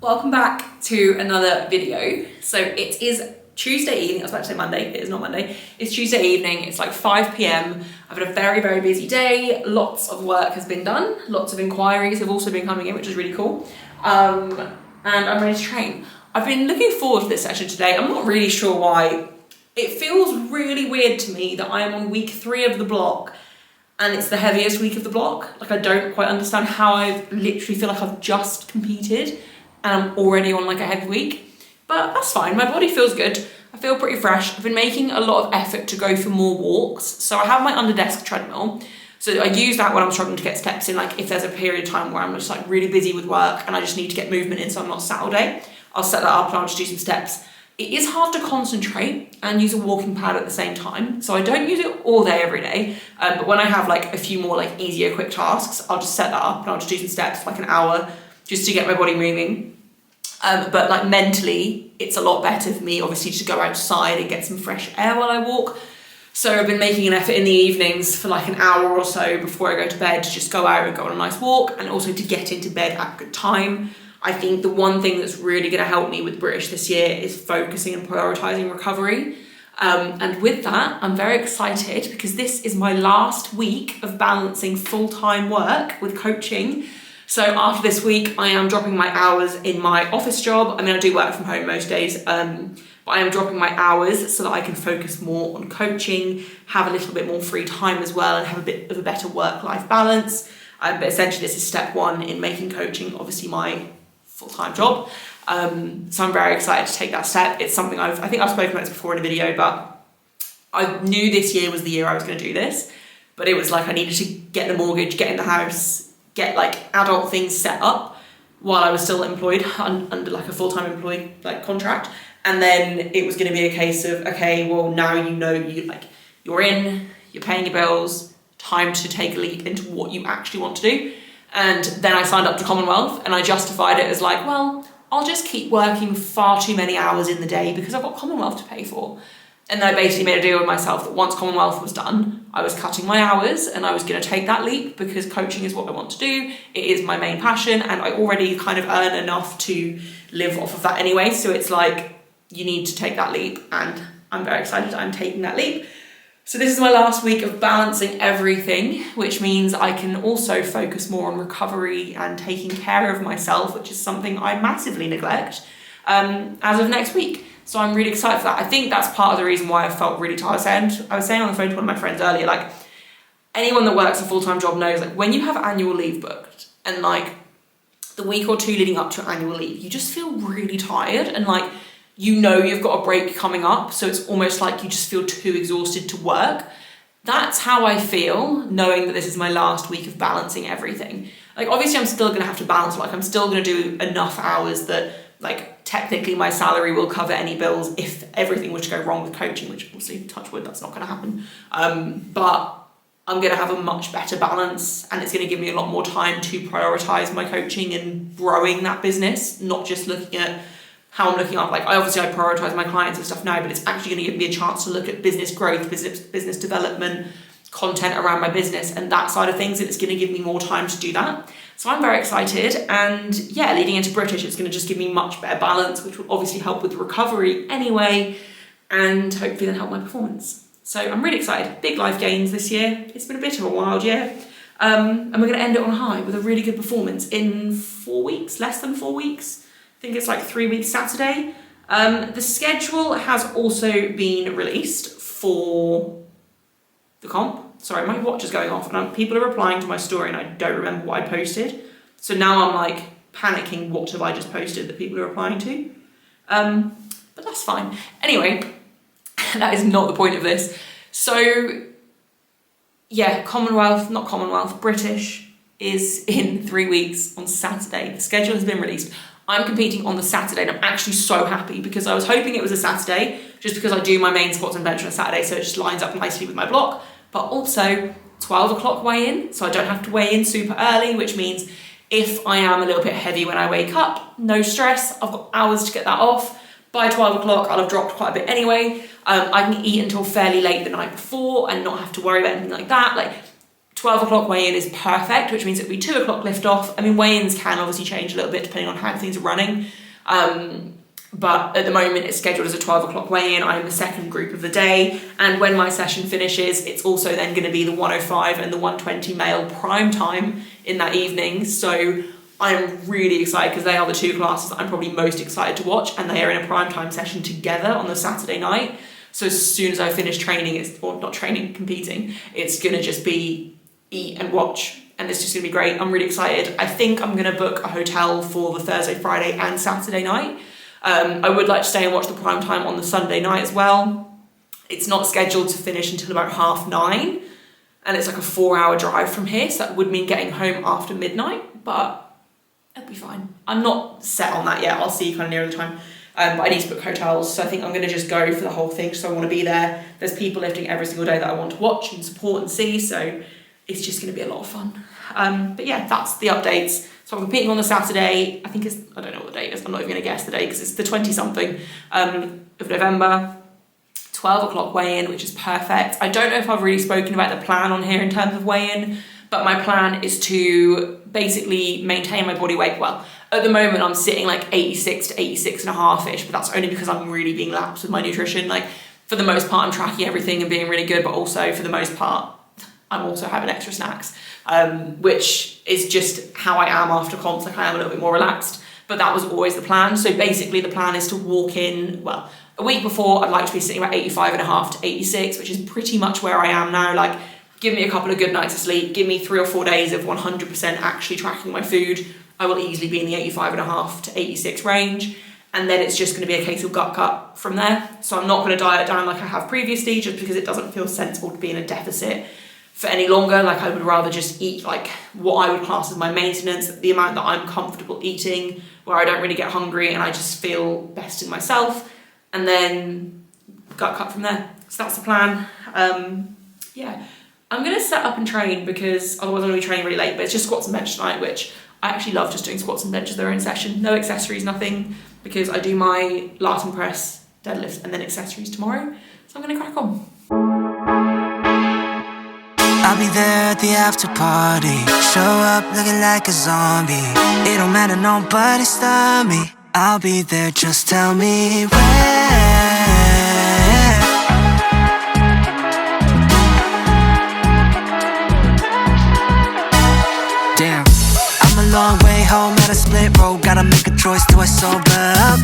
Welcome back to another video. So it is Tuesday evening. I was about to say Monday. It is not Monday. It's Tuesday evening. It's like 5 p.m. I've had a very, very busy day. Lots of work has been done. Lots of inquiries have also been coming in, which is really cool. And I'm ready to train. I've been looking forward to this session today. I'm not really sure why. It feels really weird to me that I am on week 3 of the block and it's the heaviest week of the block. Like, I don't quite understand how I literally feel like I've just competed and I'm already on like a heavy week, but that's fine. My body feels good. I feel pretty fresh. I've been making a lot of effort to go for more walks. So I have my under desk treadmill. So I use that when I'm struggling to get steps in, like if there's a period of time where I'm just like really busy with work and I just need to get movement in so I'm not sat all day, I'll set that up and I'll just do some steps. It is hard to concentrate and use a walking pad at the same time. So I don't use it all day, every day. But when I have like a few more like easier, quick tasks, I'll just set that up and I'll just do some steps for like an hour just to get my body moving. But like mentally, it's a lot better for me, obviously, to go outside and get some fresh air while I walk. So I've been making an effort in the evenings for like an hour or so before I go to bed to just go out and go on a nice walk and also to get into bed at a good time. I think the one thing that's really going to help me with British this year is focusing and prioritising recovery. And with that, I'm very excited because this is my last week of balancing full-time work with coaching. So after this week, I am dropping my hours in my office job. I mean, I do work from home most days, but I am dropping my hours so that I can focus more on coaching, have a little bit more free time as well, and have a bit of a better work-life balance. But essentially, this is step 1 in making coaching, obviously, my full-time job. So I'm very excited to take that step. It's something I think I've spoken about this before in a video, but I knew this year was the year I was going to do this. But it was like I needed to get the mortgage, get in the house, get like adult things set up while I was still employed under like a full-time employee like contract. And then it was going to be a case of, okay, well now you know you're in, you're paying your bills, time to take a leap into what you actually want to do. And then I signed up to Commonwealth and I justified it as like, well, I'll just keep working far too many hours in the day because I've got Commonwealth to pay for. And then I basically made a deal with myself that once Commonwealth was done, I was cutting my hours and I was going to take that leap because coaching is what I want to do. It is my main passion and I already kind of earn enough to live off of that anyway. So it's like, you need to take that leap and I'm very excited I'm taking that leap. So this is my last week of balancing everything, which means I can also focus more on recovery and taking care of myself, which is something I massively neglect as of next week. So I'm really excited for that. I think that's part of the reason why I felt really tired. I was saying on the phone to one of my friends earlier, like anyone that works a full-time job knows like when you have annual leave booked and like the week or 2 leading up to annual leave, you just feel really tired and like you know you've got a break coming up. So it's almost like you just feel too exhausted to work. That's how I feel knowing that this is my last week of balancing everything. Like obviously I'm still going to have to balance, like I'm still going to do enough hours that like technically my salary will cover any bills if everything were to go wrong with coaching, which obviously, touch wood, that's not going to happen. But I'm going to have a much better balance and it's going to give me a lot more time to prioritise my coaching and growing that business, not just looking at how I'm looking at, like I prioritise my clients and stuff now, but it's actually going to give me a chance to look at business growth, business development, content around my business and that side of things, and it's going to give me more time to do that. So I'm very excited, and yeah, leading into British, it's going to just give me much better balance, which will obviously help with recovery anyway, and hopefully then help my performance. So I'm really excited. Big life gains this year. It's been a bit of a wild year. And we're going to end it on high with a really good performance in 4 weeks, less than 4 weeks. I think it's like 3 weeks Saturday. The schedule has also been released for the comp. Sorry, my watch is going off and people are replying to my story and I don't remember what I posted. So now I'm like panicking, what have I just posted that people are replying to? But that's fine. Anyway, that is not the point of this. So yeah, British is in 3 weeks on Saturday. The schedule has been released. I'm competing on the Saturday and I'm actually so happy because I was hoping it was a Saturday just because I do my main squats and bench on a Saturday, so it just lines up nicely with my block. But also 12 o'clock weigh-in, so I don't have to weigh in super early, which means if I am a little bit heavy when I wake up, no stress, I've got hours to get that off. By 12 o'clock, I'll have dropped quite a bit anyway. I can eat until fairly late the night before and not have to worry about anything like that. Like 12 o'clock weigh-in is perfect, which means it'll be 2 o'clock lift off. I mean, weigh-ins can obviously change a little bit depending on how things are running. But at the moment it's scheduled as a 12 o'clock weigh-in. I'm the second group of the day. And when my session finishes, it's also then going to be the 105 and the 120 male prime time in that evening. So I'm really excited because they are the two classes that I'm probably most excited to watch, and they are in a prime time session together on the Saturday night. So as soon as I finish training, competing, it's going to just be eat and watch. And it's just going to be great. I'm really excited. I think I'm going to book a hotel for the Thursday, Friday and Saturday night. I would like to stay and watch the prime time on the Sunday night as well. It's not scheduled to finish until about 9:30, and it's like a 4-hour drive from here, so that would mean getting home after midnight, but it'll be fine. I'm not set on that yet. I'll see kind of nearer the time. But I need to book hotels, so I think I'm going to just go for the whole thing, so I want to be there. There's people lifting every single day that I want to watch and support and see, so it's just going to be a lot of fun. But yeah, that's the updates. So I'm competing on the Saturday. I think it's, I don't know what the date is. I'm not even going to guess the date because it's the 20-something of November. 12 o'clock weigh-in, which is perfect. I don't know if I've really spoken about the plan on here in terms of weigh-in, but my plan is to basically maintain my body weight. Well, at the moment I'm sitting like 86 to 86 and a half-ish, but that's only because I'm really being lax with my nutrition. Like, for the most part, I'm tracking everything and being really good, but also for the most part, I'm also having extra snacks, which is just how I am after comps. Like, I am a little bit more relaxed, but that was always the plan. So basically the plan is to walk in, well, a week before I'd like to be sitting about 85 and a half to 86, which is pretty much where I am now. Like, give me a couple of good nights of sleep, give me 3 or 4 days of 100% actually tracking my food. I will easily be in the 85 and a half to 86 range. And then it's just going to be a case of gut cut from there. So I'm not going to diet down like I have previously, just because it doesn't feel sensible to be in a deficit for any longer. Like, I would rather just eat like what I would class as my maintenance, the amount that I'm comfortable eating, where I don't really get hungry and I just feel best in myself, and then gut cut from there. So that's the plan. Yeah, I'm gonna set up and train because otherwise I'm gonna be training really late, but it's just squats and bench tonight, which I actually love just doing squats and bench as their own session. No accessories, nothing, because I do my lat and press, deadlifts, and then accessories tomorrow. So I'm gonna crack on. I'll be there at the after party. Show up looking like a zombie. It don't matter, nobody stop me. I'll be there, just tell me where. Damn, I'm a long way home at a split road. Gotta make a choice, do I sober up?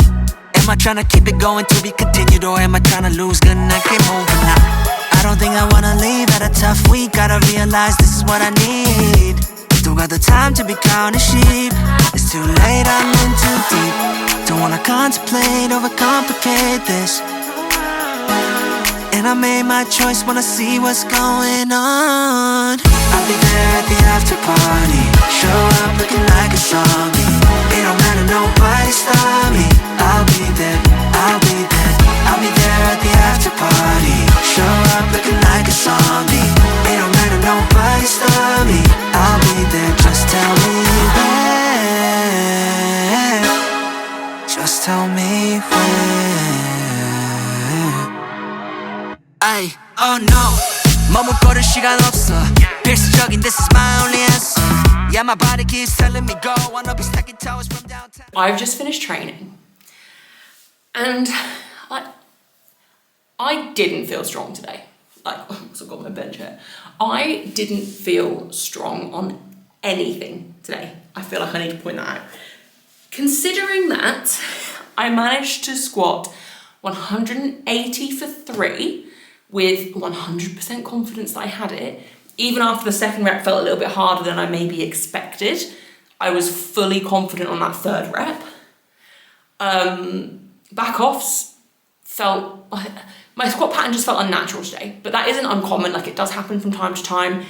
Am I tryna keep it going to be continued, or am I tryna lose? Gonna keep moving now. I don't think I wanna leave at a tough week. Gotta realize this is what I need. Still got the time to be counting sheep. It's too late, I'm in too deep. Don't wanna contemplate, overcomplicate this. And I made my choice, wanna see what's going on. I'll be there at the after party. Show up looking like a zombie. It don't matter, nobody stop me. I'll be there, I'll be there. I'll be there at the after party. Show up looking like a zombie. It don't matter, nobody stop me. I'll be there, just tell me where. Just tell me where. Ay, oh no, 머뭇거릴 시간 없어. 필수적인, this is my only answer. Yeah, my body keeps telling me go. Wanna be stacking towers from downtown. I've just finished training, and I didn't feel strong today. Like, so I've got my bench here. I didn't feel strong on anything today. I feel like I need to point that out. Considering that I managed to squat 180 for 3 with 100% confidence that I had it. Even after the second rep felt a little bit harder than I maybe expected, I was fully confident on that third rep. Back offs felt, my squat pattern just felt unnatural today, but that isn't uncommon. Like, it does happen from time to time.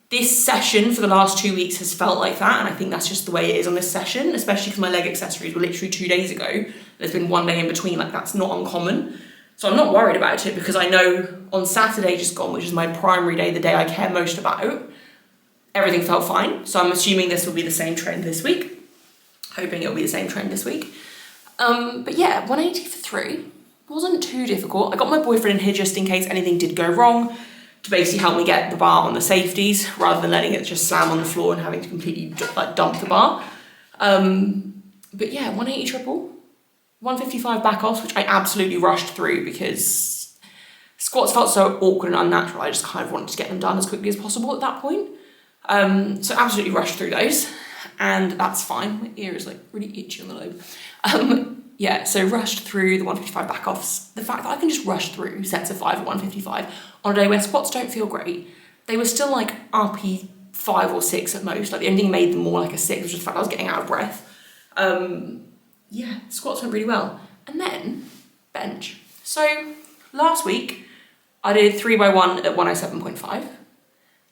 This session for the last 2 weeks has felt like that, and I think that's just the way it is on this session, especially because my leg accessories were literally 2 days ago. There's been 1 day in between. Like, that's not uncommon. So I'm not worried about it, because I know on Saturday just gone, which is my primary day, the day I care most about, everything felt fine. So I'm assuming this will be the same trend this week. Hoping it'll be the same trend this week. But yeah, 180 for 3 wasn't too difficult. I got my boyfriend in here just in case anything did go wrong. to basically help me get the bar on the safeties rather than letting it just slam on the floor and having to completely like dump the bar. But yeah, 180 triple, 155 back offs, which I absolutely rushed through because squats felt so awkward and unnatural. I just kind of wanted to get them done as quickly as possible at that point. So absolutely rushed through those, and that's fine. My ear is like really itchy on the lobe. Yeah, so rushed through the 155 back offs. The fact that I can just rush through sets of 5 at 155 on a day where squats don't feel great. They were still like RP 5 or 6 at most. Like the only thing made them more like a 6 was just the fact I was getting out of breath. Yeah, squats went really well. And then bench. So last week I did 3x1 at 107.5.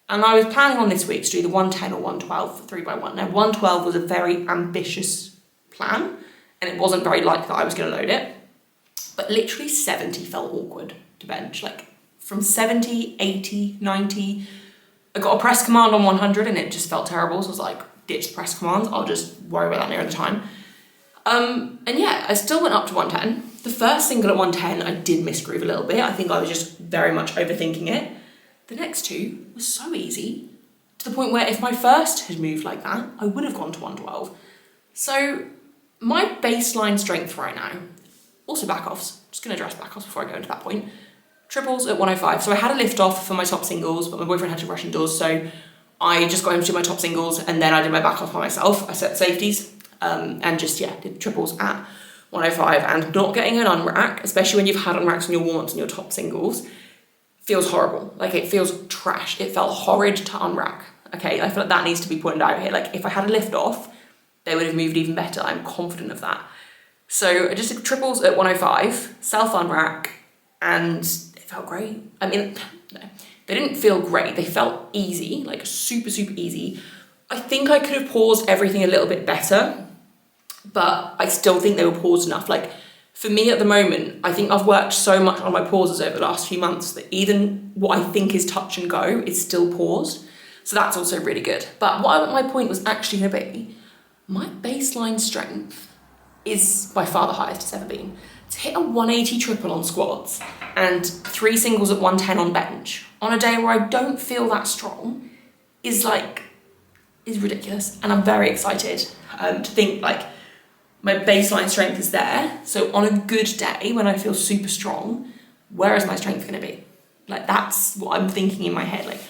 And I was planning on this week to do the 110 or 112 for 3x1. Now 112 was a very ambitious plan, and it wasn't very likely that I was going to load it. But literally 70 felt awkward to bench. Like from 70, 80, 90, I got a press command on 100 and it just felt terrible. So I was like, ditch the press commands, I'll just worry about that near the time. And yeah, I still went up to 110. The first single at 110, I did misgroove a little bit. I think I was just very much overthinking it. The next two were so easy to the point where if my first had moved like that, I would have gone to 112. So my baseline strength right now, also back offs, just gonna address back offs before I go into that point, triples at 105. So I had a lift off for my top singles, but my boyfriend had to rush indoors, so I just got him to do my top singles and then I did my back off by myself. I set safeties and just, yeah, did triples at 105, and not getting an unrack, especially when you've had unracks on your warm-ups and your top singles, feels horrible. Like it feels trash. It felt horrid to unrack. Okay, I feel like that needs to be pointed out here. Like if I had a lift off, they would have moved even better. I'm confident of that. So I just did triples at 105, self unrack, and it felt great. I mean, no, they didn't feel great. They felt easy, like super, super easy. I think I could have paused everything a little bit better, but I still think they were paused enough. Like for me at the moment, I think I've worked so much on my pauses over the last few months that even what I think is touch and go is still paused. So that's also really good. But what my point was actually going to be, my baseline strength is by far the highest it's ever been. To hit a 180 triple on squats and 3 singles at 110 on bench on a day where I don't feel that strong is ridiculous. And I'm very excited to think like my baseline strength is there. So on a good day when I feel super strong, where is my strength going to be? Like that's what I'm thinking in my head. Like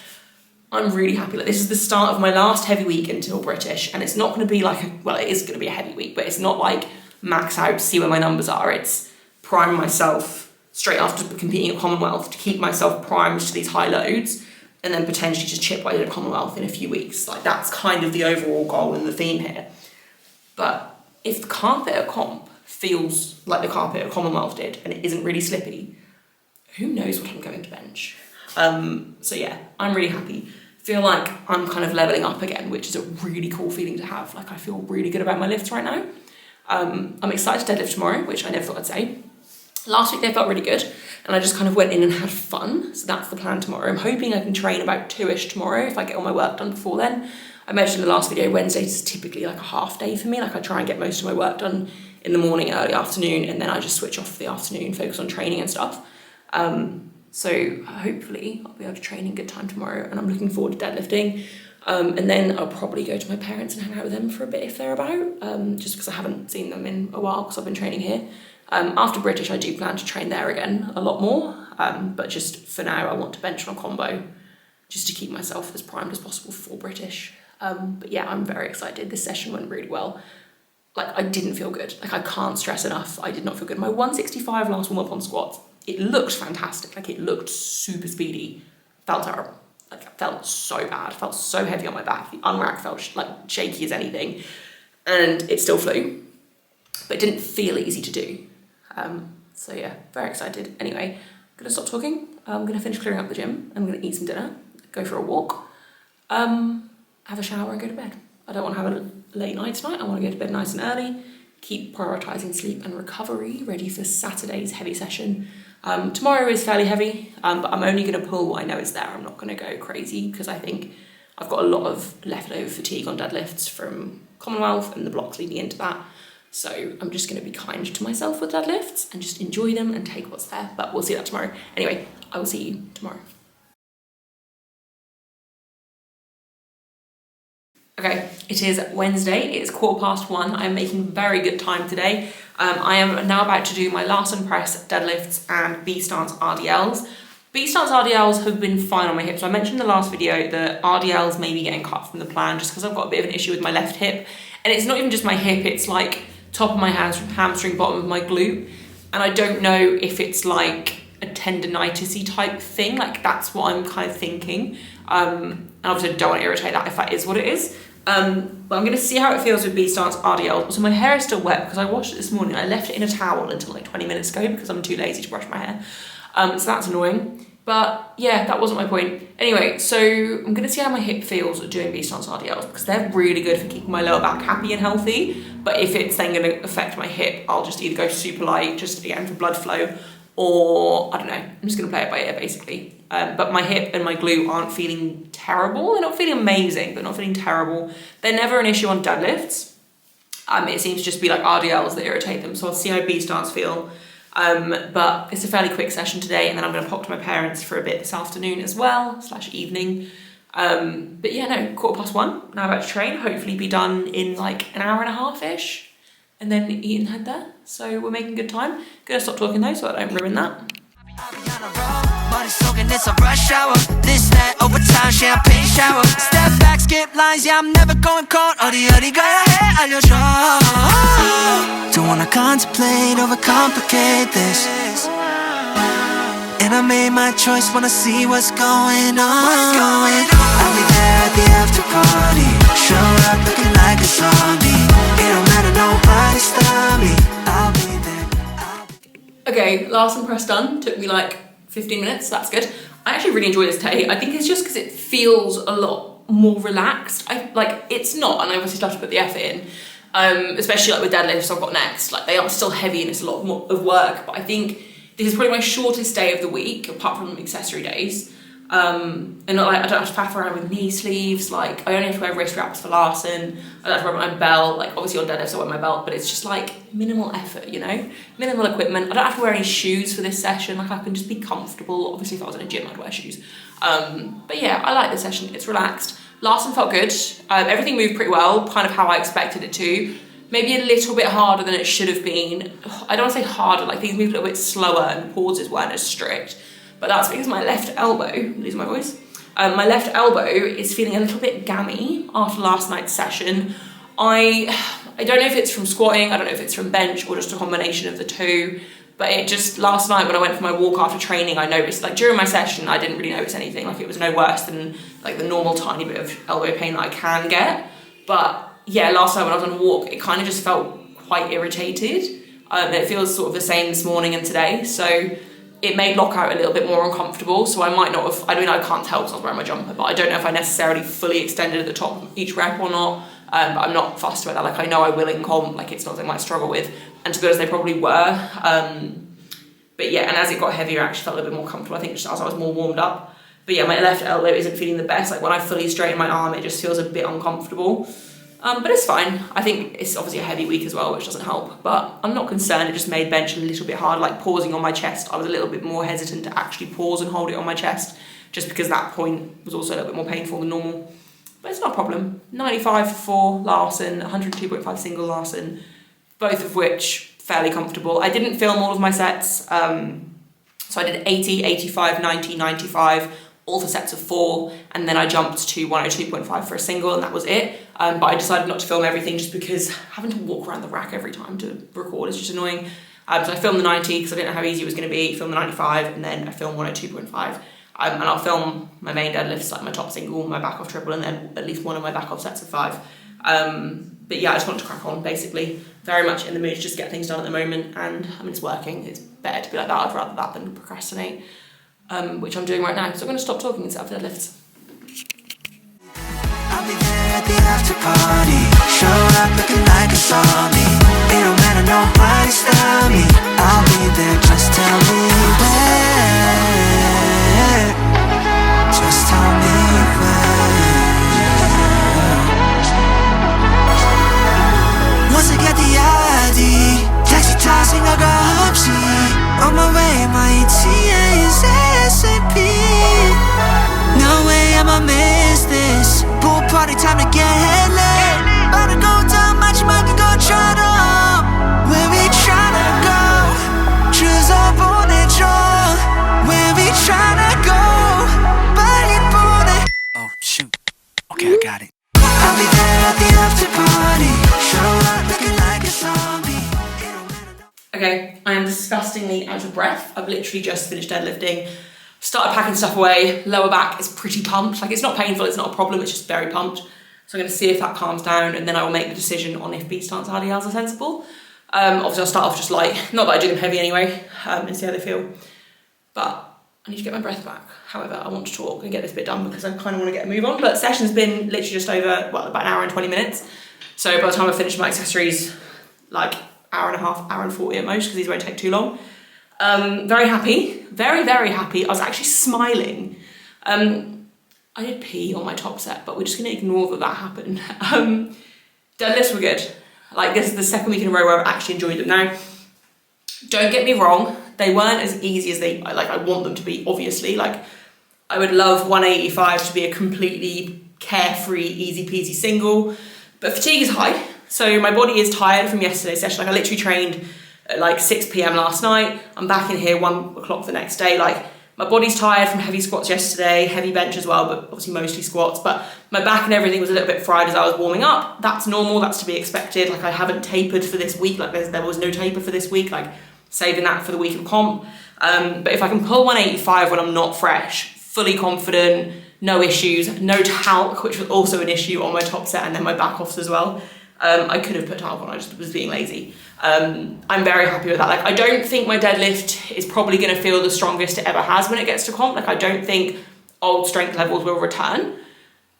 I'm really happy. Like this is the start of my last heavy week until British, and it's not going to be like it is going to be a heavy week, but it's not like max out, see where my numbers are. It's prime myself straight after competing at Commonwealth to keep myself primed to these high loads, and then potentially just chip what I did at Commonwealth in a few weeks. Like that's kind of the overall goal and the theme here. But if the carpet at comp feels like the carpet at Commonwealth did and it isn't really slippy, who knows what I'm going to bench. So yeah, I'm really happy. Feel like I'm kind of leveling up again, which is a really cool feeling to have. Like I feel really good about my lifts right now. I'm excited to deadlift tomorrow, which I never thought I'd say. Last week they felt really good and I just kind of went in and had fun. So that's the plan tomorrow. I'm hoping I can train about 2ish tomorrow if I get all my work done before then. I mentioned in the last video, Wednesdays is typically like a half day for me. Like I try and get most of my work done in the morning, early afternoon, and then I just switch off for the afternoon, focus on training and stuff. So hopefully I'll be able to train in good time tomorrow, and I'm looking forward to deadlifting. And then I'll probably go to my parents and hang out with them for a bit if they're about, just because I haven't seen them in a while because I've been training here. After British, I do plan to train there again a lot more, but just for now I want to bench on a combo just to keep myself as primed as possible for British. But yeah, I'm very excited. This session went really well. Like I didn't feel good. Like I can't stress enough, I did not feel good. My 165 last warm up on squats, it looked fantastic. Like it looked super speedy, felt terrible. Like it felt so bad, felt so heavy on my back. The unrack felt like shaky as anything, and it still flew, but it didn't feel easy to do. So yeah, very excited. Anyway, I'm gonna stop talking. I'm gonna finish clearing up the gym. I'm gonna eat some dinner, go for a walk, have a shower and go to bed. I don't want to have a late night tonight. I want to go to bed nice and early, keep prioritising sleep and recovery, ready for Saturday's heavy session. Tomorrow is fairly heavy, but I'm only going to pull what I know is there. I'm not going to go crazy because I think I've got a lot of leftover fatigue on deadlifts from Commonwealth and the blocks leading into that. So I'm just going to be kind to myself with deadlifts and just enjoy them and take what's there. But we'll see that tomorrow. Anyway, I will see you tomorrow. Okay, it is Wednesday, it's 1:15. I'm making very good time today. I am now about to do my Larsen press, deadlifts, and B-stance RDLs. B-stance RDLs have been fine on my hips. So I mentioned in the last video that RDLs may be getting cut from the plan just because I've got a bit of an issue with my left hip. And it's not even just my hip, it's like top of my hamstring, bottom of my glute. And I don't know if it's like a tendinitis-y type thing, like that's what I'm kind of thinking. And obviously I don't want to irritate that if that is what it is. But I'm going to see how it feels with B-stance RDL. So my hair is still wet because I washed it this morning. I left it in a towel until like 20 minutes ago because I'm too lazy to brush my hair. So that's annoying. But yeah, that wasn't my point. Anyway, so I'm going to see how my hip feels doing B-stance RDLs because they're really good for keeping my lower back happy and healthy. But if it's then going to affect my hip, I'll just either go super light, just again for blood flow, or I don't know, I'm just going to play it by ear basically. But my hip and my glute aren't feeling terrible. They're not feeling amazing, but not feeling terrible. They're never an issue on deadlifts. It seems to just be like RDLs that irritate them. So I'll see how B-stance feel. But it's a fairly quick session today, and then I'm going to pop to my parents for a bit this afternoon as well, / evening. But yeah, no, 1:15. Now about to train, hopefully be done in like an hour and a half-ish, and then eat and head there. So we're making good time. Gonna stop talking though, so I don't ruin that. Body soaking, it's a rush hour. This, that, overtime, champagne shower. Step back, skip lines, yeah, I'm never going cold. 어디 가야 해, 알려줘. Don't wanna contemplate, overcomplicate this. And I made my choice, wanna see what's going on. I'll be there at the after party. Show up looking like a zombie. It don't matter, nobody stop me. I'll be there. Okay, Larsen press done. Took me like 15 minutes, so that's good. I actually really enjoy this day. I think it's just because it feels a lot more relaxed. It's not, and I obviously still have to put the effort in. Especially like with deadlifts I've got next. Like they are still heavy and it's a lot more of work, but I think this is probably my shortest day of the week, apart from accessory days. And not like I don't have to faff around with knee sleeves. Like I only have to wear wrist wraps for Larsen. I don't have to wear my belt. Like obviously on deadlifts I wear my belt, but it's just like minimal effort, you know, minimal equipment. I don't have to wear any shoes for this session. Like I can just be comfortable. Obviously if I was in a gym I'd wear shoes. But yeah, I like this session. It's relaxed. Larsen felt good. Everything moved pretty well, kind of how I expected it to. Maybe a little bit harder than it should have been. I don't want to say harder, like things moved a little bit slower and pauses weren't as strict. But that's because my left elbow, losing my voice, my left elbow is feeling a little bit gammy after last night's session. I don't know if it's from squatting, I don't know if it's from bench or just a combination of the two. But it just, last night when I went for my walk after training, I noticed, like during my session, I didn't really notice anything. Like it was no worse than like the normal tiny bit of elbow pain that I can get. But yeah, last night when I was on a walk, it kind of just felt quite irritated. It feels sort of the same this morning and today. So it made lockout a little bit more uncomfortable. So I might not have, I mean, I can't tell because I was wearing my jumper, but I don't know if I necessarily fully extended at the top of each rep or not. But I'm not fussed about that. Like I know I will in comp, like it's not something I might struggle with. And to be honest, they probably were. But yeah, and as it got heavier, I actually felt a little bit more comfortable, I think, just as I was more warmed up. But yeah, my left elbow isn't feeling the best. Like when I fully straighten my arm, it just feels a bit uncomfortable. But it's fine. I think it's obviously a heavy week as well, which doesn't help. But I'm not concerned. It just made bench a little bit harder. Like pausing on my chest, I was a little bit more hesitant to actually pause and hold it on my chest, just because that point was also a little bit more painful than normal. But it's not a problem. 95 for 4 Larsen, 102.5 single Larsen, both of which fairly comfortable. I didn't film all of my sets. So I did 80, 85, 90, 95, all for sets of 4, and then I jumped to 102.5 for a single, and that was it. But I decided not to film everything just because having to walk around the rack every time to record is just annoying. So I filmed the 90 because I didn't know how easy it was going to be, filmed the 95, and then I filmed 102.5. And I'll film my main deadlifts, like my top single, my back off triple, and then at least one of my back off sets of 5. But yeah, I just want to crack on, basically. Very much in the mood to just get things done at the moment, and I mean, it's working. It's better to be like that. I'd rather that than procrastinate, which I'm doing right now. So I'm going to stop talking and set up deadlifts. I'll be there at the after party. Show up looking like a zombie. It don't matter, nobody stop me. I'll be there, just tell me where. Just tell me where. Once I get the ID, taxi 타서 생각가 없이 on my way, my ETA is ASAP. No way I'ma miss this pool party, time to get headless. I am disgustingly out of breath. I've literally just finished deadlifting, started packing stuff away. Lower back is pretty pumped. Like, it's not painful, it's not a problem, it's just very pumped. So I'm going to see if that calms down, and then I will make the decision on if beach stance RDLs are sensible. Obviously I'll start off just light, not that I do them heavy anyway, and see how they feel. But I need to get my breath back. However, I want to talk and get this bit done because I kind of want to get a move on. But session's been literally just over, well, about an hour and 20 minutes. So by the time I finish my accessories, like hour and a half, hour and 40 at most, because these won't take too long. Very happy, very, very happy. I was actually smiling. I did pee on my top set, but we're just going to ignore that that happened. Deadlifts were good. Like, this is the second week in a row where I've actually enjoyed them. Now, don't get me wrong, they weren't as easy as I want them to be, obviously. Like, I would love 185 to be a completely carefree, easy peasy single, but fatigue is high. So my body is tired from yesterday's session. Like, I literally trained at like 6 p.m. last night. I'm back in here 1 o'clock the next day. Like, my body's tired from heavy squats yesterday, heavy bench as well, but obviously mostly squats. But my back and everything was a little bit fried as I was warming up. That's normal, that's to be expected. Like, I haven't tapered for this week. Like, there was no taper for this week, like saving that for the week of comp. But if I can pull 185 when I'm not fresh, fully confident, no issues, no talc, which was also an issue on my top set, and then my back offs as well. I could have put talc on, I just was being lazy. I'm very happy with that. Like, I don't think my deadlift is probably going to feel the strongest it ever has when it gets to comp. Like, I don't think old strength levels will return,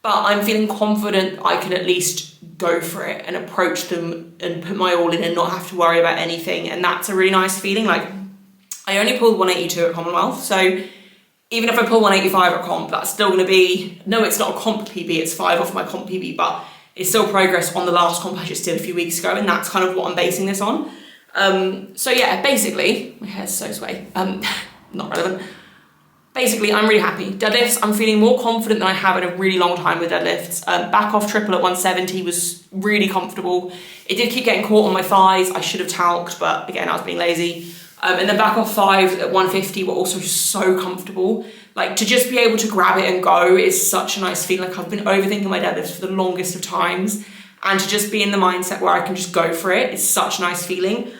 but I'm feeling confident I can at least go for it and approach them and put my all in and not have to worry about anything. And that's a really nice feeling. Like, I only pulled 182 at Commonwealth, so even if I pull 185 at comp, that's still going to be, no, it's not a comp PB, it's 5 off my comp PB, but it's still progress on the last comp I just did a few weeks ago, and that's kind of what I'm basing this on. So yeah, basically, my hair's so sway, not relevant. Basically, I'm really happy. Deadlifts, I'm feeling more confident than I have in a really long time with deadlifts. Back off triple at 170 was really comfortable. It did keep getting caught on my thighs. I should have talked, but again, I was being lazy. And then back off 5 at 150 were also so comfortable. Like, to just be able to grab it and go is such a nice feeling. Like, I've been overthinking my deadlifts for the longest of times, and to just be in the mindset where I can just go for it is such a nice feeling.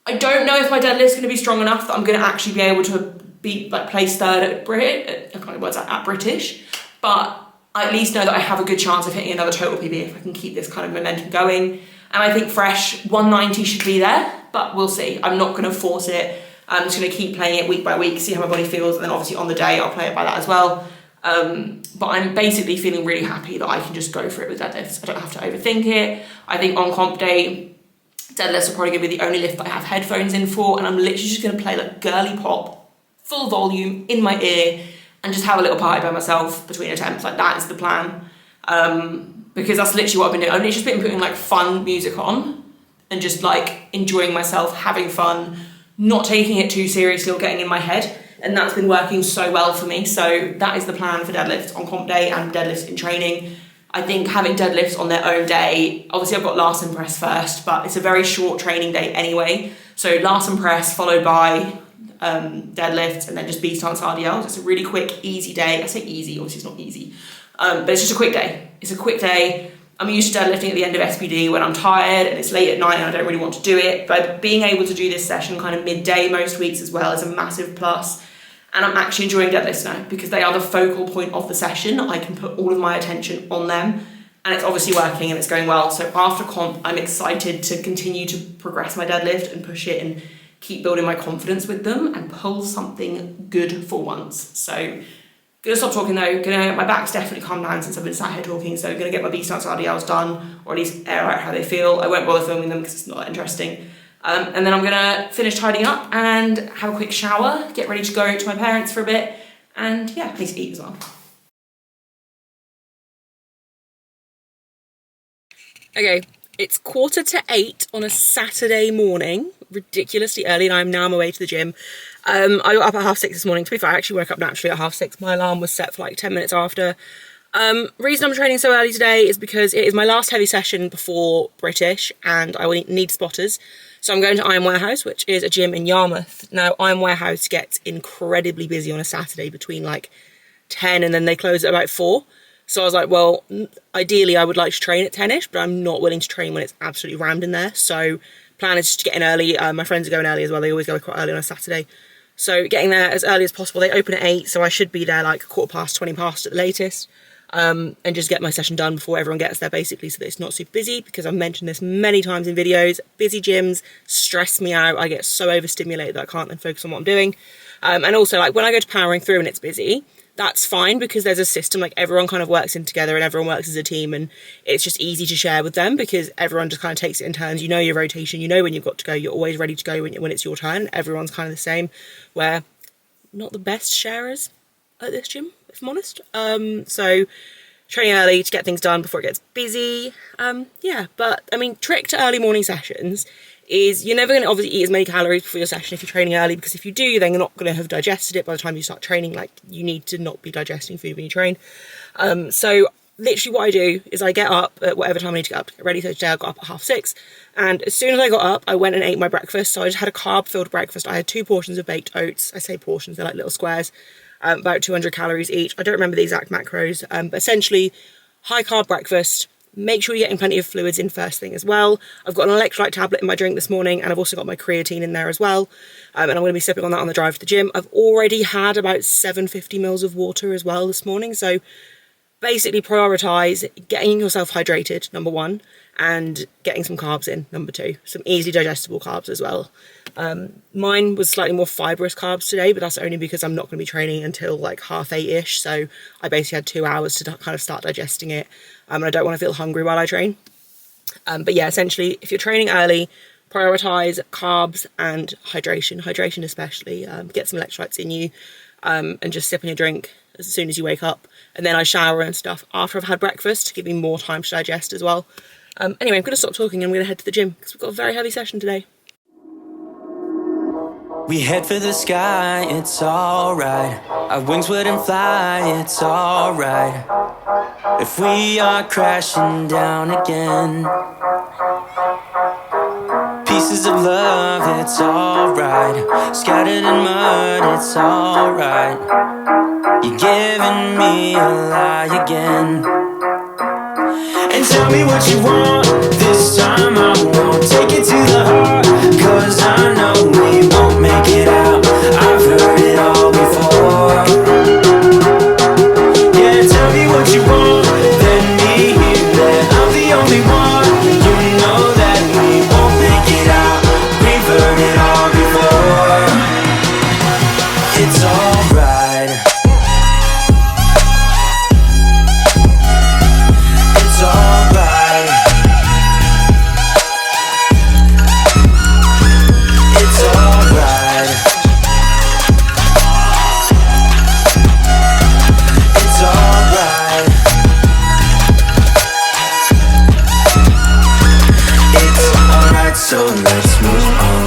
I don't know if my deadlift's going to be strong enough that I'm going to actually be able to place third at British, but I at least know that I have a good chance of hitting another total PB if I can keep this kind of momentum going. And I think fresh 190 should be there, but we'll see. I'm not going to force it. I'm just going to keep playing it week by week, see how my body feels, and then obviously on the day I'll play it by that as well. But I'm basically feeling really happy that I can just go for it with deadlifts. I don't have to overthink it. I think on comp day, deadlifts are probably going to be the only lift that I have headphones in for, and I'm literally just going to play like girly pop, full volume in my ear, and just have a little party by myself between attempts. Like, that is the plan. Because that's literally what I've been doing. I've literally just been putting like fun music on and just like enjoying myself, having fun, not taking it too seriously or getting in my head. And that's been working so well for me. So that is the plan for deadlifts on comp day and deadlifts in training. I think having deadlifts on their own day, obviously I've got Last and Press first, but it's a very short training day anyway. So Last and Press followed by deadlifts, and then just beach stance RDLs. It's a really quick, easy day. I say easy, obviously it's not easy, but it's just a quick day. It's a quick day. I'm used to deadlifting at the end of SPD when I'm tired and it's late at night and I don't really want to do it, but being able to do this session kind of midday most weeks as well is a massive plus. And I'm actually enjoying deadlifts now because they are the focal point of the session. I can put all of my attention on them, and it's obviously working and it's going well. So after comp, I'm excited to continue to progress my deadlift and push it and keep building my confidence with them and pull something good for once. So gonna stop talking though. My back's definitely calmed down since I've been sat here talking, so gonna get my beach stance RDLs done, or at least air out how they feel. I won't bother filming them because it's not that interesting. And then I'm gonna finish tidying up and have a quick shower, get ready to go to my parents for a bit, and yeah, need to eat as well. Okay, it's 7:45 on a Saturday morning, ridiculously early, and I'm now on my way to the gym. I got up at 6:30 this morning. To be fair, I actually woke up naturally at 6:30. My alarm was set for like 10 minutes after. Reason I'm training so early today is because it is my last heavy session before British, and I will need spotters. So I'm going to Iron Warehouse, which is a gym in Yarmouth. Now, Iron Warehouse gets incredibly busy on a Saturday between like 10 and then they close at about 4. So I was like, well, ideally I would like to train at 10ish, but I'm not willing to train when it's absolutely rammed in there. So plan is just to get in early. My friends are going early as well. They always go quite early on a Saturday. So getting there as early as possible. They open at 8, so I should be there like 15:15, 20 past at the latest. And just get my session done before everyone gets there, basically, so that it's not super busy, because I've mentioned this many times in videos. Busy gyms stress me out. I get so overstimulated that I can't then focus on what I'm doing. And also, like, when I go to powering through and it's busy, that's fine, because there's a system, like, everyone kind of works in together and everyone works as a team, and it's just easy to share with them because everyone just kind of takes it in turns. You know your rotation, you know when you've got to go, you're always ready to go when it's your turn. Everyone's kind of the same, where not the best sharers at this gym, if I'm honest. So training early to get things done before it gets busy. Yeah, but I mean, trick to early morning sessions is you're never going to obviously eat as many calories before your session if you're training early, because if you do, then you're not going to have digested it by the time you start training. Like, you need to not be digesting food when you train. So literally what I do is I get up at whatever time I need to get up to get ready. So today I got up at 6:30, and as soon as I got up, I went and ate my breakfast. So I just had a carb-filled breakfast. I had 2 portions of baked oats. I say portions, they're like little squares, about 200 calories each. I don't remember the exact macros, but essentially high carb breakfast. Make sure you're getting plenty of fluids in first thing as well. I've got an electrolyte tablet in my drink this morning, and I've also got my creatine in there as well. And I'm going to be sipping on that on the drive to the gym. I've already had about 750 mils of water as well this morning. So basically prioritise getting yourself hydrated, number 1, and getting some carbs in, number 2. Some easily digestible carbs as well. Mine was slightly more fibrous carbs today, but that's only because I'm not going to be training until like 8:30ish. So I basically had 2 hours to kind of start digesting it. And I don't want to feel hungry while I train. But yeah, essentially, if you're training early, prioritise carbs and hydration. Hydration especially. Get some electrolytes in you, and just sip on your drink as soon as you wake up. And then I shower and stuff after I've had breakfast to give me more time to digest as well. Anyway, I'm going to stop talking and I'm going to head to the gym because we've got a very heavy session today. We head for the sky, it's alright. Our wings wouldn't fly, it's alright. If we are crashing down again, pieces of love, it's alright. Scattered in mud, it's alright. You're giving me a lie again. And tell me what you want, this time I won't take it to the heart, 'cause I know we won't make it out. I've heard it all before. Yeah, tell me what you want, let me hear that I'm the only one. You know that we won't make it out. We've heard it all before. It's alright. It's alright. It's alright. It's alright. It's alright, so let's move on.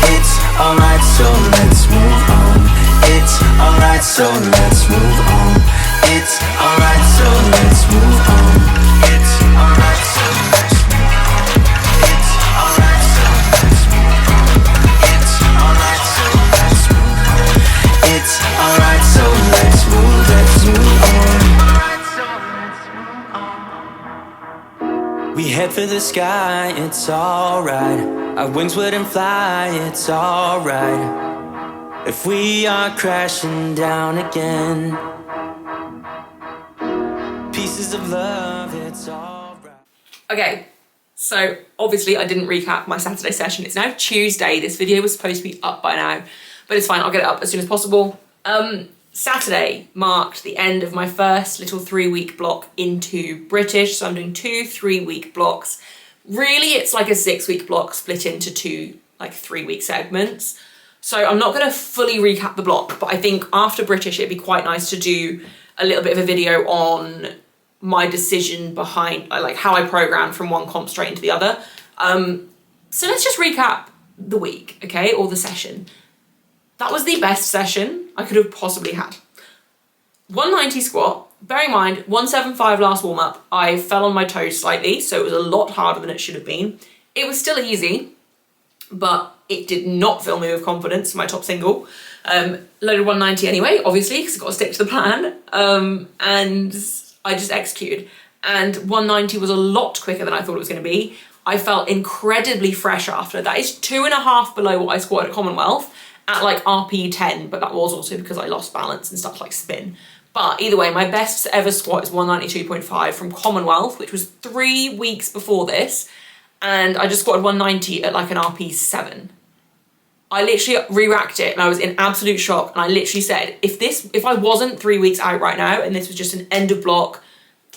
It's alright, so let's move on. It's alright, so let's move on. It's alright, so let's move on. It's alright, so let's move on. It's alright, so let's move on. It's alright, so let's move on. It's alright, so let's move on. We head for the sky, it's alright. Our wings wouldn't fly, it's alright. If we are crashing down again, pieces of love, it's alright. Okay, so obviously I didn't recap my Saturday session. It's now Tuesday. This video was supposed to be up by now, but it's fine. I'll get it up as soon as possible. Saturday marked the end of my first little 3-week block into British. So I'm doing 2 3-week blocks. Really, it's like a 6-week block split into 2 like 3-week segments. So I'm not going to fully recap the block, but I think after British, it'd be quite nice to do a little bit of a video on my decision behind like how I programmed from one comp straight into the other. So let's just recap the week, okay, or the session. That was the best session I could have possibly had. 190 squat. Bear in mind, 175 last warm up. I fell on my toes slightly, so it was a lot harder than it should have been. It was still easy, but it did not fill me with confidence, my top single. Loaded 190 anyway, obviously, because I've got to stick to the plan. And I just executed. And 190 was a lot quicker than I thought it was going to be. I felt incredibly fresh after. That is 2.5 below what I squatted at Commonwealth at like RP 10, but that was also because I lost balance and stuff like spin. But either way, my best ever squat is 192.5 from Commonwealth, which was 3 weeks before this. And I just squatted 190 at like an RP 7. I literally re-racked it and I was in absolute shock. And I literally said, if I wasn't 3 weeks out right now and this was just an end of block,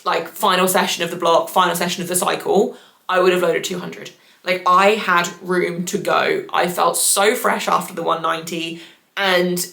like final session of the block, final session of the cycle, I would have loaded 200. Like I had room to go. I felt so fresh after the 190 and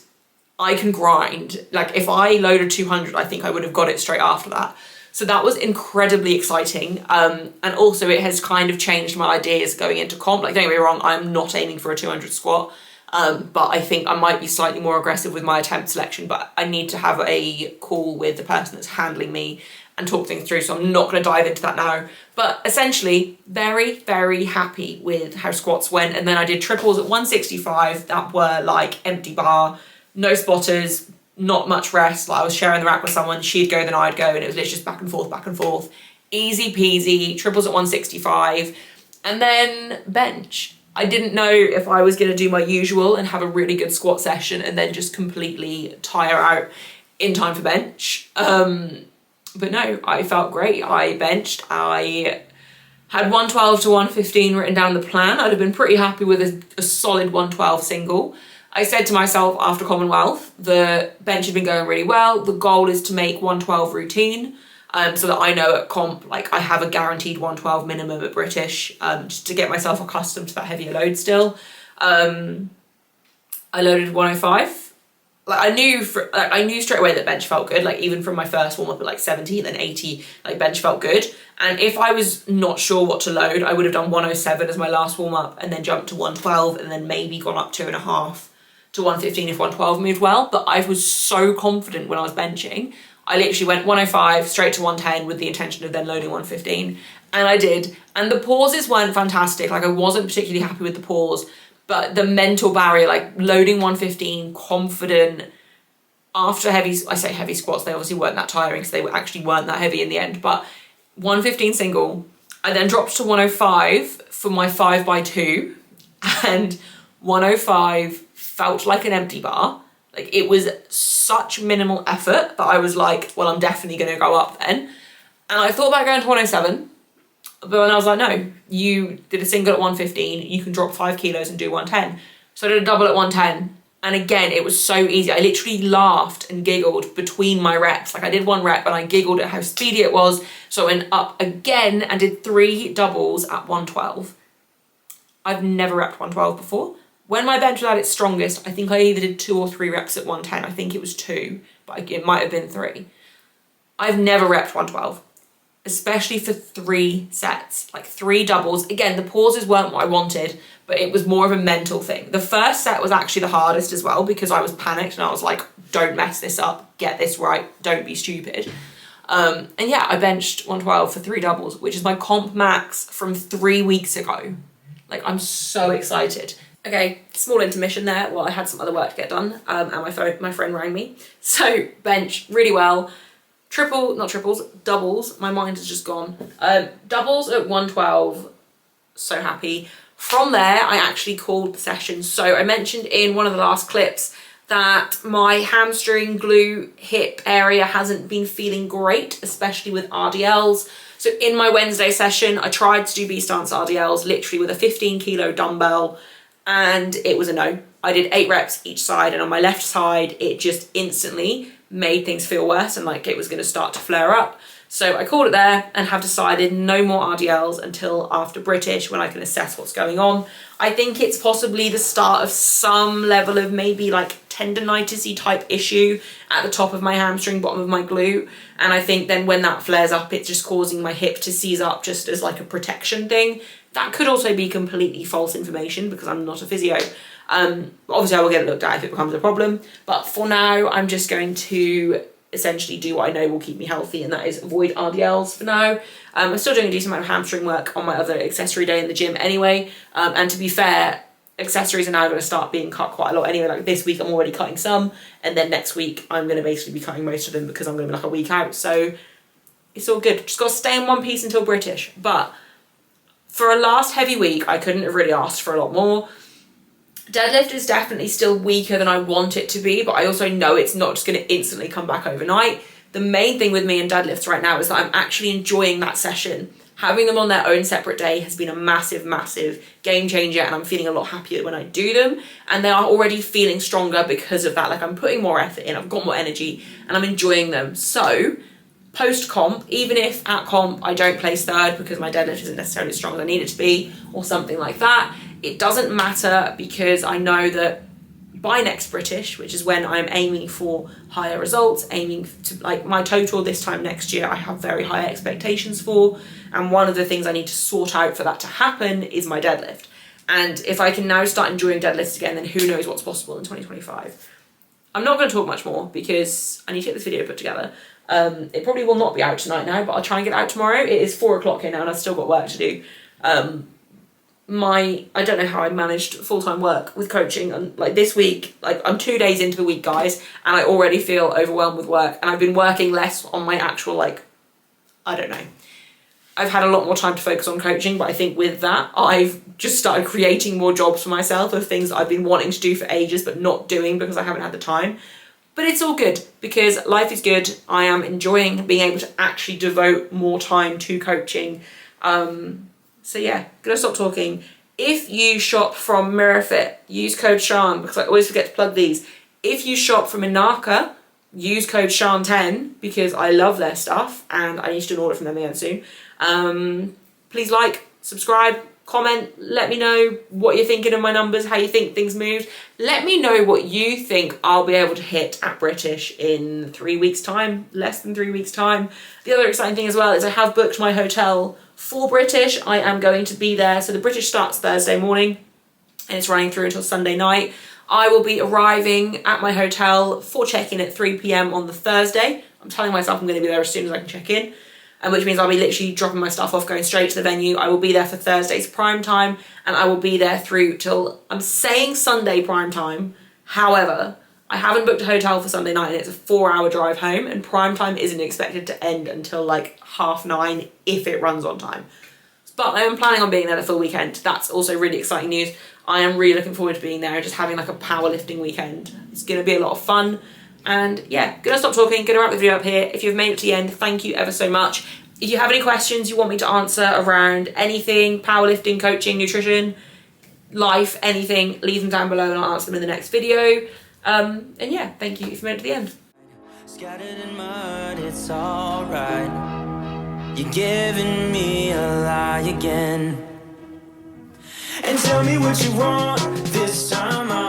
I can grind. Like if I loaded 200, I think I would have got it straight after that. So that was incredibly exciting. And also it has kind of changed my ideas going into comp. Like don't get me wrong, I'm not aiming for a 200 squat. But I think I might be slightly more aggressive with my attempt selection, but I need to have a call with the person that's handling me and talk things through. So I'm not going to dive into that now. But essentially, very, very happy with how squats went. And then I did triples at 165 that were like empty bar, no spotters, not much rest. Like I was sharing the rack with someone, she'd go, then I'd go, and it was literally just back and forth, back and forth. Easy peasy, triples at 165. And then bench. I didn't know if I was going to do my usual and have a really good squat session and then just completely tire out in time for bench. But no, I felt great. I benched. I had 112 to 115 written down the plan. I'd have been pretty happy with a solid 112 single. I said to myself after Commonwealth, the bench had been going really well. The goal is to make 112 routine. So that I know at comp, like I have a guaranteed 112 minimum at British, just to get myself accustomed to that heavier load still. I loaded 105. Like I knew straight away that bench felt good. Like even from my first warm up at like 70 and then 80, like bench felt good. And if I was not sure what to load, I would have done 107 as my last warm up and then jumped to 112 and then maybe gone up 2.5 to 115 if 112 moved well. But I was so confident when I was benching. I literally went 105 straight to 110 with the intention of then loading 115. And I did. And the pauses weren't fantastic. Like I wasn't particularly happy with the pause. But the mental barrier, like loading 115, confident, after heavy squats, they obviously weren't that tiring, so they actually weren't that heavy in the end. But 115 single, I then dropped to 105 for my 5x2, and 105 felt like an empty bar. Like it was such minimal effort that I was like, well, I'm definitely going to go up then. And I thought about going to 107. But then I was like, no, you did a single at 115, you can drop 5 kilos and do 110. So I did a double at 110. And again, it was so easy. I literally laughed and giggled between my reps. Like I did 1 rep and I giggled at how speedy it was. So I went up again and did 3 doubles at 112. I've never repped 112 before. When my bench was at its strongest, I think I either did 2 or 3 reps at 110. I think it was 2, but it might have been 3. I've never repped 112. Especially for 3 sets, like 3 doubles. Again, the pauses weren't what I wanted, but it was more of a mental thing. The first set was actually the hardest as well because I was panicked and I was like, don't mess this up, get this right, don't be stupid. And yeah, I benched 112 for 3 doubles, which is my comp max from 3 weeks ago. Like, I'm so excited. Okay, small intermission there while I had some other work to get done, and my friend rang me. So, bench really well. Doubles, my mind has just gone. Doubles at 112, so happy. From there, I actually called the session. So I mentioned in one of the last clips that my hamstring, glute, hip area hasn't been feeling great, especially with RDLs. So in my Wednesday session, I tried to do B-stance RDLs, literally with a 15 kilo dumbbell, and it was a no. I did 8 reps each side, and on my left side, it just instantly made things feel worse and like it was going to start to flare up. So I called it there and have decided no more RDLs until after British when I can assess what's going on. I think it's possibly the start of some level of maybe like tendinitis-y type issue at the top of my hamstring, bottom of my glute. And I think then when that flares up, it's just causing my hip to seize up just as like a protection thing. That could also be completely false information because I'm not a physio. Obviously I will get it looked at if it becomes a problem, but for now I'm just going to essentially do what I know will keep me healthy, and that is avoid RDLs for now. I'm still doing a decent amount of hamstring work on my other accessory day in the gym anyway, and to be fair, accessories are now going to start being cut quite a lot anyway. Like this week I'm already cutting some, and then next week I'm going to basically be cutting most of them because I'm going to be like a week out, so it's all good. Just got to stay in one piece until British. But For a last heavy week, I couldn't have really asked for a lot more. Deadlift is definitely still weaker than I want it to be, but I also know it's not just going to instantly come back overnight. The main thing with me and deadlifts right now is that I'm actually enjoying that session. Having them on their own separate day has been a massive, massive game changer, and I'm feeling a lot happier when I do them, and they are already feeling stronger because of that. Like, I'm putting more effort in, I've got more energy, and I'm enjoying them. So post-comp, even if at comp I don't place third because my deadlift isn't necessarily as strong as I need it to be, or something like that, it doesn't matter, because I know that by next British, which is when I'm aiming for higher results, aiming to, like, my total this time next year, I have very high expectations for, and one of the things I need to sort out for that to happen is my deadlift. And if I can now start enjoying deadlifts again, then who knows what's possible in 2025. I'm not going to talk much more because I need to get this video put together. It probably will not be out tonight now, but I'll try and get it out tomorrow. It is 4 o'clock here now and I've still got work to do. I don't know how I managed full-time work with coaching, and like this week, like I'm 2 days into the week, guys, and I already feel overwhelmed with work, and I've been working less on my actual, like, I don't know. I've had a lot more time to focus on coaching, but I think with that, I've just started creating more jobs for myself of things I've been wanting to do for ages, but not doing because I haven't had the time. But it's all good because life is good. I am enjoying being able to actually devote more time to coaching. So yeah, gonna stop talking. If you shop from MiraFit, use code Sian, because I always forget to plug these. If you shop from Inaka, use code Sian10 because I love their stuff and I need to do an order from them again soon. Please like, subscribe, comment, let me know what you're thinking of my numbers, how you think things moved. Let me know what you think I'll be able to hit at British in 3 weeks' time, less than 3 weeks' time. The other exciting thing as well is I have booked my hotel for British. I am going to be there. So the British starts Thursday morning and it's running through until Sunday night. I will be arriving at my hotel for check-in at 3 p.m. on the Thursday. I'm telling myself I'm going to be there as soon as I can check in, and which means I'll be literally dropping my stuff off, going straight to the venue. I will be there for Thursday's prime time, and I will be there through till, I'm saying Sunday prime time. However, I haven't booked a hotel for Sunday night and it's a 4-hour drive home, and prime time isn't expected to end until like 9:30 if it runs on time. But I am planning on being there the full weekend. That's also really exciting news. I am really looking forward to being there and just having like a powerlifting weekend. It's going to be a lot of fun. And yeah, gonna stop talking, gonna wrap the video up here. If you've made it to the end, thank you ever so much. If you have any questions you want me to answer around anything, powerlifting, coaching, nutrition, life, anything, leave them down below and I'll answer them in the next video. And yeah, thank you if you made it to the end. Scattered in mud, it's alright. You're giving me a lie again. And tell me what you want, this time I